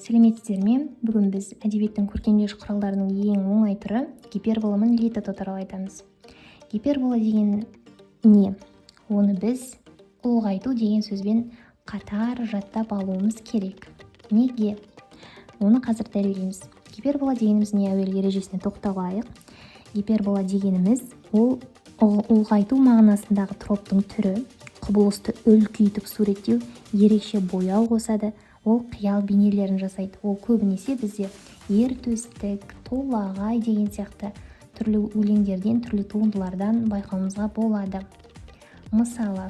Сәлеметсіздер ме? Бүгін біз әдебиеттің көркемдеуіш құралдарының ең оңай түрі гипербола мен литото туралы айтамыз. Гипербола деген не? Оны біз ұлғайту деген сөзбен қатар жаттап алуымыз керек. Неге? Оны қазір дәлелдейміз. Гипербола дегеніміз не? Әуел ережесіне тоқталайық. Гипербола дегеніміз ол ұлғайту мағынасындағы троптың түрі, құбылысты үлкейтіп суреттеу, ерекше бояу қосады. Ол қиял бейнелерін жасайды. Ол көбінесе бізде ер төстік, толағай деген сияқты түрлі өлеңдерден, түрлі туындылардан байқауымызға болады. Мысалы,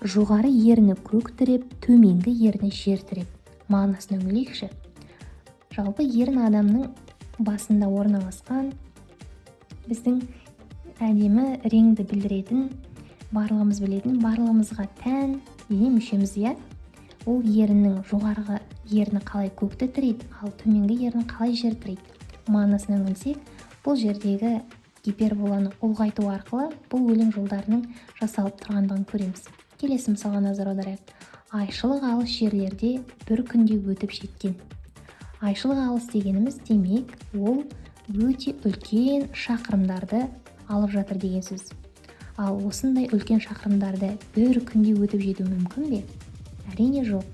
жоғары ерні көк тіреп, төменгі ерні жер тіреп. Мағынасын өңделейікші. Жалпы ерін адамның басында орналасқан, біздің әдемі реңді білдіретін, барлығымыз білетін, барлығымызға тән дене мүшеміз, иә? Ол ерінің жоғарғы ерні қалай көкті тірейді, ал төменгі ерні қалай жер тірейді. Мағынасына үңілсек, бұл жердегі гиперболаны ұлғайту арқылы бұл өлең жолдарының жасалып тұрғандығын көреміз. Келесі мысалға назар аударайық. Айшылық алыс жерлерде бір күнде өтіп жеткен. Айшылық алыс дегеніміз демек, ол өте үлкен шақырымдарды алып жатыр деген сөз. Ал осындай үлкен шақырымдарды бір күнде өтіп жету мүмкін бе? Әрине жоқ.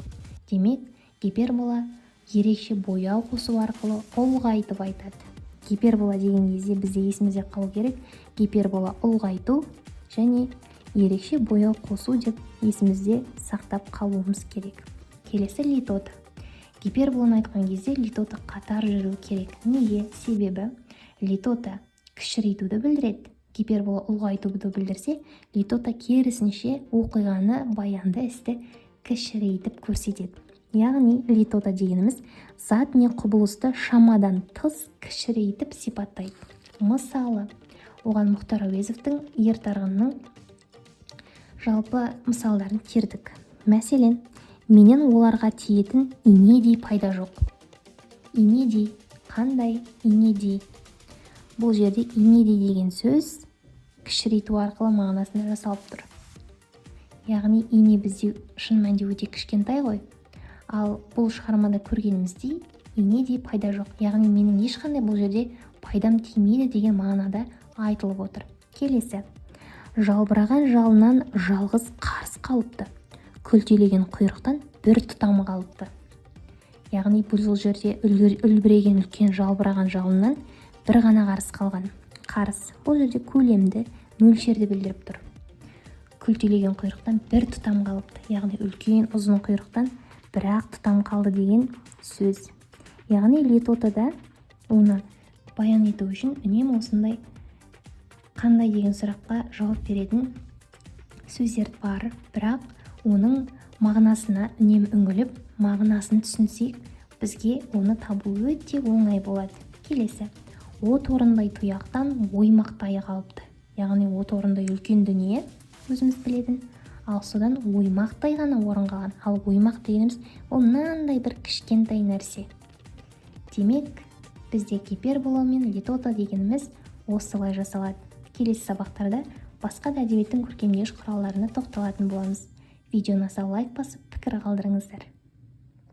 Демек, гипербола ерекше бояу қосу арқылы ұлғайтып айтады. Гипербола деген кезде бізде есімізде қалу керек. Гипербола ұлғайту және ерекше бояу қосу деп есімізде сақтап қалуымыз керек. Келесі литото. Гиперболаны айтқан кезде литото қатар жүру керек. Неге? Себебі литото кішірейтуді білдіреді. Гипербола ұлғайтуды білдірсе, литото керісінше оқиғаны, баянды істі кішірейтіп көрсетеді. Яғни литото дегеніміз зат не құбылысты шамадан тыс кішірейтіп сипаттайды. Мысалы, оған Мұхтар Әуезовтің ер тарғынның жалпы мысалдарын тердік. Мәселен, менен оларға тиетін инедей пайда жоқ. Инедей, қандай инедей? Бұл жерде инедей деген сөз кішірейту арқылы мағынасында жасалып тұр. Яғни ине бізде шын мәнінде өте кішкентай ғой. Ал бұл шығармада көргеніміздей инедей пайда жоқ. Яғни менің ешқандай бұл жерде пайдам тимейді деген мағынада айтылып отыр. Келесі. Жалбыраған жалынан жалғыз қарыс қалыпты. Күлтелеген құйрықтан бір тұтамы қалыпты. Яғни бұл жерде үлбіреген үлкен жалбыраған жалынан бір ғана қарыс қалған. Қарыс бұл жерде көлемді, мөлшерді білдіріп тұр. Күлтелеген құйрықтан бір тұтам қалыпты. Яғни үлкен ұзын құйрықтан бірақ тұтам қалды деген сөз. Яғни литотода оны баян ету үшін үнемі осындай қандай деген сұраққа жауап беретін сөздер бар. Бірақ оның мағынасына үнемі үңіліп, мағынасын түсінсек, бізге оны табу өте оңай болады. Келесі. От орындай тұяқтан оймақтай қалыпты. Яғни от орындай үлкен дүние өзіміз білетін, ал содан оймақтай ғана орын қалған. Ал оймақ дегеніміз ол мынандай бір кішкентай нәрсе. Демек, бізде гипербола мен литото дегеніміз осылай жасалады. Келесі сабақтарда басқа да әдебиеттің көркемдеуіш құралдарына тоқталатын боламыз. Видеоны аса лайк басып, пікір қалдырыңыздар.